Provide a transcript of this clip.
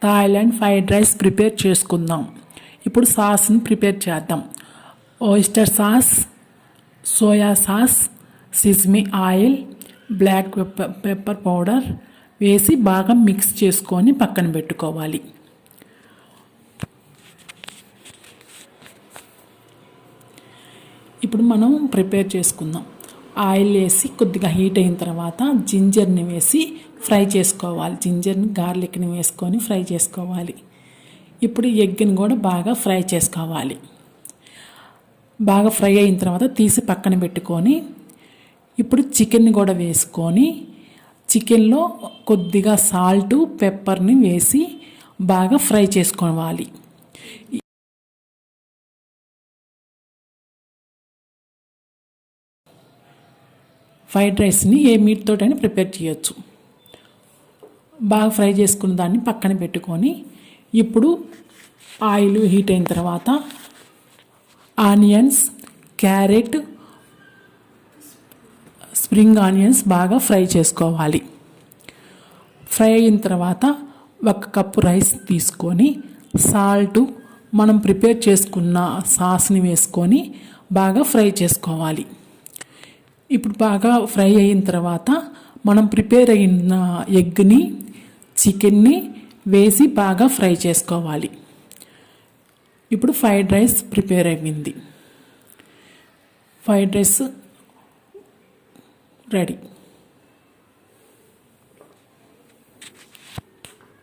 Thailand fried rice prepare చేసుకుందాం. ఇప్పుడు సాస్ని ప్రిపేర్ చేద్దాం. Oyster sauce, soya sauce, sesame oil, black pepper powder వేసి బాగా మిక్స్ చేసుకొని పక్కన పెట్టుకోవాలి. ఇప్పుడు మనం ప్రిపేర్ చేసుకుందాం. ఆయిల్ వేసి కొద్దిగా హీట్ అయిన తర్వాత జింజర్ని వేసి ఫ్రై చేసుకోవాలి. జింజర్ని గార్లిక్ని వేసుకొని ఫ్రై చేసుకోవాలి. ఇప్పుడు ఎగ్ని కూడా బాగా ఫ్రై చేసుకోవాలి. బాగా ఫ్రై అయిన తర్వాత తీసి పక్కన పెట్టుకొని ఇప్పుడు చికెన్ని కూడా వేసుకొని చికెన్లో కొద్దిగా సాల్టు పెప్పర్ని వేసి బాగా ఫ్రై చేసుకోవాలి. ఫ్రైడ్ రైస్ని ఏ మీట్ తోటైనా ప్రిపేర్ చేయొచ్చు. బాగా ఫ్రై చేసుకున్న దాన్ని పక్కన పెట్టుకొని ఇప్పుడు ఆయిల్ హీట్ అయిన తర్వాత ఆనియన్స్, క్యారెట్, స్ప్రింగ్ ఆనియన్స్ బాగా ఫ్రై చేసుకోవాలి. ఫ్రై అయిన తర్వాత 1 కప్పు రైస్ తీసుకొని సాల్టు మనం ప్రిపేర్ చేసుకున్న సాస్ని వేసుకొని బాగా ఫ్రై చేసుకోవాలి. ఇప్పుడు బాగా ఫ్రై అయిన తర్వాత మనం ప్రిపేర్ అయిన ఎగ్ని, చికెన్ని వేసి బాగా ఫ్రై చేసుకోవాలి. ఇప్పుడు ఫ్రైడ్ రైస్ ప్రిపేర్ అయింది. Fried rice ready.